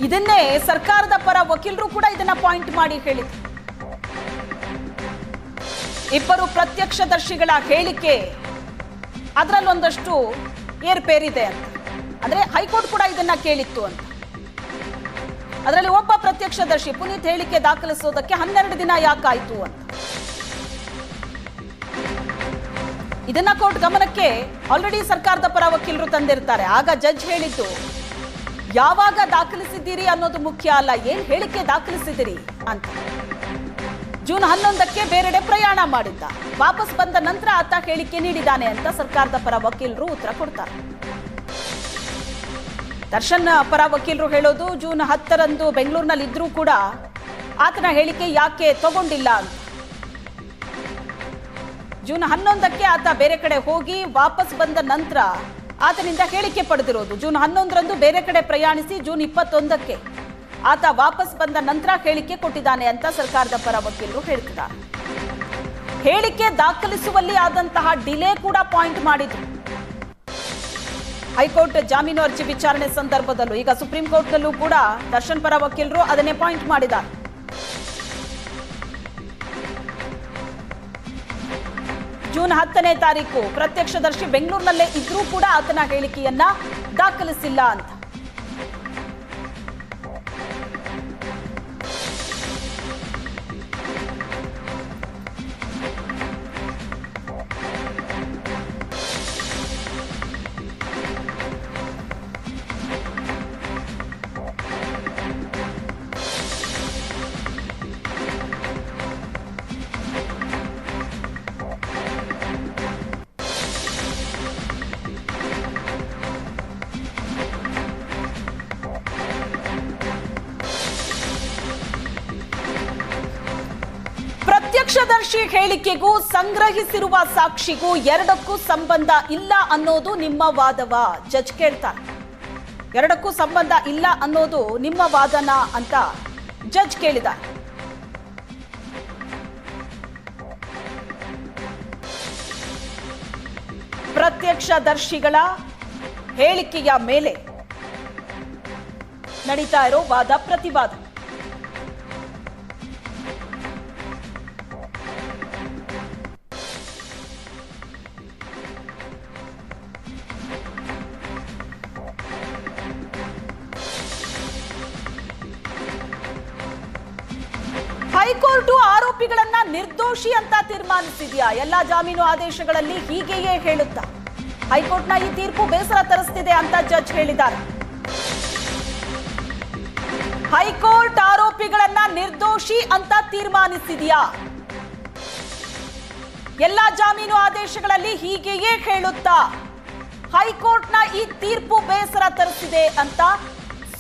ಇದನ್ನೇ ಸರ್ಕಾರದ ಪರ ವಕೀಲರು ಕೂಡ ಇದನ್ನ ಪಾಯಿಂಟ್ ಮಾಡಿ ಹೇಳಿದ್ರು. ಇಬ್ಬರು ಪ್ರತ್ಯಕ್ಷದರ್ಶಿಗಳ ಹೇಳಿಕೆ ಅದರಲ್ಲೊಂದಷ್ಟು ಏರ್ಪೇರಿದೆ ಅಂತ. ಅಂದ್ರೆ ಹೈಕೋರ್ಟ್ ಕೂಡ ಇದನ್ನ ಕೇಳಿತ್ತು ಅಂತ. ಅದರಲ್ಲಿ ಒಬ್ಬ ಪ್ರತ್ಯಕ್ಷದರ್ಶಿ ಪುನೀತ್ ಹೇಳಿಕೆ ದಾಖಲಿಸೋದಕ್ಕೆ 12 ದಿನ ಯಾಕಾಯ್ತು ಅಂತ. ಇದನ್ನ ಕೋರ್ಟ್ ಗಮನಕ್ಕೆ ಆಲ್ರೆಡಿ ಸರ್ಕಾರದ ಪರ ವಕೀಲರು ತಂದಿರ್ತಾರೆ. ಆಗ ಜಡ್ಜ್ ಹೇಳಿದ್ದು ಯಾವಾಗ ದಾಖಲಿಸಿದ್ದೀರಿ ಅನ್ನೋದು ಮುಖ್ಯ ಅಲ್ಲ, ಏನ್ ಹೇಳಿಕೆ ದಾಖಲಿಸಿದಿರಿ ಅಂತ. ಜೂನ್ 11ಕ್ಕೆ ಬೇರೆಡೆ ಪ್ರಯಾಣ ಮಾಡಿದ್ದ, ವಾಪಸ್ ಬಂದ ನಂತರ ಆತ ಹೇಳಿಕೆ ನೀಡಿದ್ದಾನೆ ಅಂತ ಸರ್ಕಾರದ ಪರ ವಕೀಲರು ಉತ್ತರ ಕೊಡ್ತಾರೆ. ದರ್ಶನ್ ಪರ ವಕೀಲರು ಹೇಳೋದು ಜೂನ್ 10ರಂದು ಬೆಂಗಳೂರಿನಲ್ಲಿ ಇದ್ರೂ ಕೂಡ ಆತನ ಹೇಳಿಕೆ ಯಾಕೆ ತಗೊಂಡಿಲ್ಲ ಅಂತ. ಜೂನ್ 11ಕ್ಕೆ ಆತ ಬೇರೆ ಕಡೆ ಹೋಗಿ ವಾಪಸ್ ಬಂದ ನಂತರ ಆತನಿಂದ ಹೇಳಿಕೆ ಪಡೆದಿರೋದು. ಜೂನ್ 11ರಂದು ಬೇರೆ ಕಡೆ ಪ್ರಯಾಣಿಸಿ ಜೂನ್ 21ಕ್ಕೆ ಆತ ವಾಪಸ್ ಬಂದ ನಂತರ ಹೇಳಿಕೆ ಕೊಟ್ಟಿದ್ದಾನೆ ಅಂತ ಸರ್ಕಾರದ ಪರ ವಕೀಲರು ಹೇಳ್ತಿದ್ದಾರೆ. ಹೇಳಿಕೆ ದಾಖಲಿಸುವಲ್ಲಿ ಆದಂತಹ ಡಿಲೇ ಕೂಡ ಪಾಯಿಂಟ್ ಮಾಡಿದ್ರು. ಹೈಕೋರ್ಟ್ ಜಾಮೀನು ಅರ್ಜಿ ವಿಚಾರಣೆ ಸಂದರ್ಭದಲ್ಲೂ ಈಗ ಸುಪ್ರೀಂ ಕೋರ್ಟ್ನಲ್ಲೂ ಕೂಡ ದರ್ಶನ್ ಪರ ವಕೀಲರು ಅದನ್ನೇ ಪಾಯಿಂಟ್ ಮಾಡಿದ್ದಾರೆ. ಜೂನ್ 10ನೇ ತಾರೀಕು ಪ್ರತ್ಯಕ್ಷದರ್ಶಿ ಬೆಂಗಳೂರಿನಲ್ಲೇ ಇದ್ರೂ ಕೂಡ ಆತನ ಹೇಳಿಕೆಯನ್ನ ದಾಖಲಿಸಿಲ್ಲ ಅಂತ. ಪ್ರತ್ಯಕ್ಷದರ್ಶಿ ಹೇಳಿಕೆಗೂ ಸಂಗ್ರಹಿಸಿರುವ ಸಾಕ್ಷಿಗೂ ಎರಡಕ್ಕೂ ಸಂಬಂಧ ಇಲ್ಲ ಅನ್ನೋದು ನಿಮ್ಮ ವಾದವಾ? ಜಡ್ಜ್ ಕೇಳ್ತಾರೆ. ಎರಡಕ್ಕೂ ಸಂಬಂಧ ಇಲ್ಲ ಅನ್ನೋದು ನಿಮ್ಮ ವಾದನಾ ಅಂತ ಜಡ್ಜ್ ಕೇಳಿದ್ದಾರೆ. ಪ್ರತ್ಯಕ್ಷದರ್ಶಿಗಳ ಹೇಳಿಕೆಯ ಮೇಲೆ ನಡೀತಾ ಇರೋ ವಾದ ಪ್ರತಿವಾದ. ಹೈಕೋರ್ಟ್ ಆರೋಪಿಗಳನ್ನ ನಿರ್ದೋಷಿ ಅಂತ ತೀರ್ಮಾನಿಸಿದ್ಯಾ? ಎಲ್ಲಾ ಜಾಮೀನು ಆದೇಶಗಳಲ್ಲಿ ಹೀಗೆಯೇ ಹೇಳುತ್ತಾ? ಹೈಕೋರ್ಟ್ನ ಈ ತೀರ್ಪು ಬೇಸರ ತರಿಸ್ತಿದೆ ಅಂತ ಜಡ್ಜ್ ಹೇಳಿದ್ದಾರೆ. ಹೈಕೋರ್ಟ್ ಆರೋಪಿಗಳನ್ನ ನಿರ್ದೋಷಿ ಅಂತ ತೀರ್ಮಾನಿಸಿದ್ಯಾ? ಎಲ್ಲಾ ಜಾಮೀನು ಆದೇಶಗಳಲ್ಲಿ ಹೀಗೆಯೇ ಹೇಳುತ್ತಾ? ಹೈಕೋರ್ಟ್ನ ಈ ತೀರ್ಪು ಬೇಸರ ತರಿಸಿದೆ ಅಂತ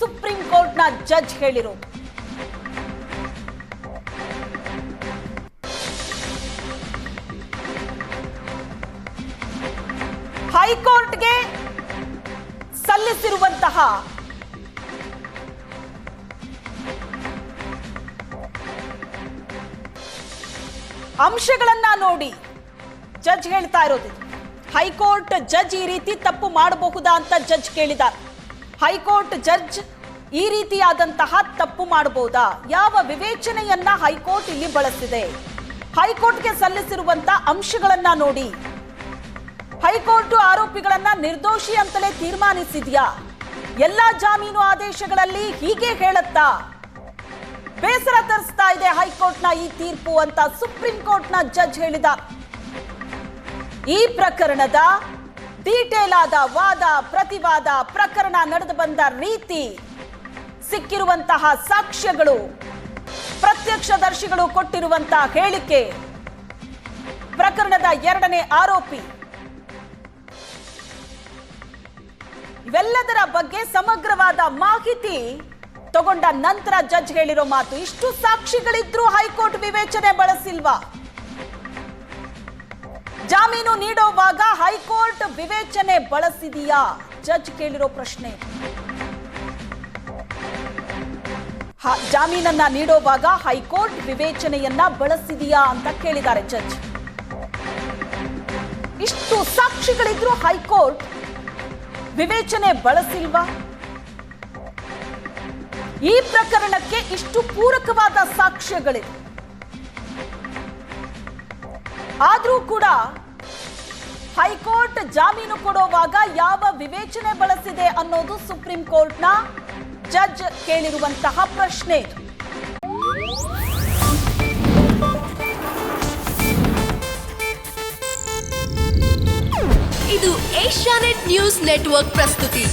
ಸುಪ್ರೀಂ ಕೋರ್ಟ್ನ ಜಡ್ಜ್ ಹೇಳಿರೋದು. ಹೈಕೋರ್ಟ್ಗೆ ಸಲ್ಲಿಸಿರುವಂತಹ ಅಂಶಗಳನ್ನ ನೋಡಿ ಜಡ್ಜ್ ಹೇಳ್ತಾ ಇರೋದು. ಹೈಕೋರ್ಟ್ ಜಡ್ಜ್ ಈ ರೀತಿ ತಪ್ಪು ಮಾಡಬಹುದಾ ಅಂತ ಜಡ್ಜ್ ಕೇಳಿದ್ದಾರೆ. ಹೈಕೋರ್ಟ್ ಜಡ್ಜ್ ಈ ರೀತಿಯಾದಂತಹ ತಪ್ಪು ಮಾಡಬಹುದಾ? ಯಾವ ವಿವೇಚನೆಯನ್ನ ಹೈಕೋರ್ಟ್ ಇಲ್ಲಿ ಬಳಸಿದೆ? ಹೈಕೋರ್ಟ್ಗೆ ಸಲ್ಲಿಸಿರುವಂತಹ ಅಂಶಗಳನ್ನ ನೋಡಿ ಹೈಕೋರ್ಟ್ ಆರೋಪಿಗಳನ್ನ ನಿರ್ದೋಷಿ ಅಂತಲೇ ತೀರ್ಮಾನಿಸಿದ್ಯಾ? ಎಲ್ಲಾ ಜಾಮೀನು ಆದೇಶಗಳಲ್ಲಿ ಹೀಗೆ ಹೇಳುತ್ತಾ? ಬೇಸರ ತರಿಸ್ತಾ ಇದೆ ಹೈಕೋರ್ಟ್ನ ಈ ತೀರ್ಪು ಅಂತ ಸುಪ್ರೀಂ ಕೋರ್ಟ್ನ ಜಡ್ಜ್ ಹೇಳಿದ. ಈ ಪ್ರಕರಣದ ಡೀಟೇಲ್ ಆದ ವಾದ ಪ್ರತಿವಾದ, ಪ್ರಕರಣ ನಡೆದು ಬಂದ ರೀತಿ, ಸಿಕ್ಕಿರುವಂತಹ ಸಾಕ್ಷ್ಯಗಳು, ಪ್ರತ್ಯಕ್ಷದರ್ಶಿಗಳು ಕೊಟ್ಟಿರುವಂತಹ ಹೇಳಿಕೆ, ಪ್ರಕರಣದ 2ನೇ ಆರೋಪಿ, ಇವೆಲ್ಲದರ ಬಗ್ಗೆ ಸಮಗ್ರವಾದ ಮಾಹಿತಿ ತಗೊಂಡ ನಂತರ ಜಡ್ಜ್ ಹೇಳಿರೋ ಮಾತು. ಇಷ್ಟು ಸಾಕ್ಷಿಗಳಿದ್ರೂ ಹೈಕೋರ್ಟ್ ವಿವೇಚನೆ ಬಳಸಿಲ್ವಾ? ಜಾಮೀನು ನೀಡುವಾಗ ಹೈಕೋರ್ಟ್ ವಿವೇಚನೆ ಬಳಸಿದೆಯಾ? ಜಡ್ಜ್ ಕೇಳಿರೋ ಪ್ರಶ್ನೆ. ಜಾಮೀನನ್ನ ನೀಡುವಾಗ ಹೈಕೋರ್ಟ್ ವಿವೇಚನೆಯನ್ನ ಬಳಸಿದೆಯಾ ಅಂತ ಕೇಳಿದ್ದಾರೆ ಜಡ್ಜ್. ಇಷ್ಟು ಸಾಕ್ಷಿಗಳಿದ್ರೂ ಹೈಕೋರ್ಟ್ ವಿವೇಚನೆ ಬಳಸಿಲ್ವಾ? ಈ ಪ್ರಕರಣಕ್ಕೆ ಇಷ್ಟು ಪೂರಕವಾದ ಸಾಕ್ಷ್ಯಗಳಿವೆ. ಆದರೂ ಕೂಡ ಹೈಕೋರ್ಟ್ ಜಾಮೀನು ಕೊಡುವಾಗ ಯಾವ ವಿವೇಚನೆ ಬಳಸಿದೆ ಅನ್ನೋದು ಸುಪ್ರೀಂ ಕೋರ್ಟ್ನ ಜಡ್ಜ್ ಕೇಳಿರುವಂತಹ ಪ್ರಶ್ನೆ. ಇದು ಏಷ್ಯಾನೆಟ್ ನ್ಯೂಸ್ ನೆಟ್ವರ್ಕ್ ಪ್ರಸ್ತುತಿ.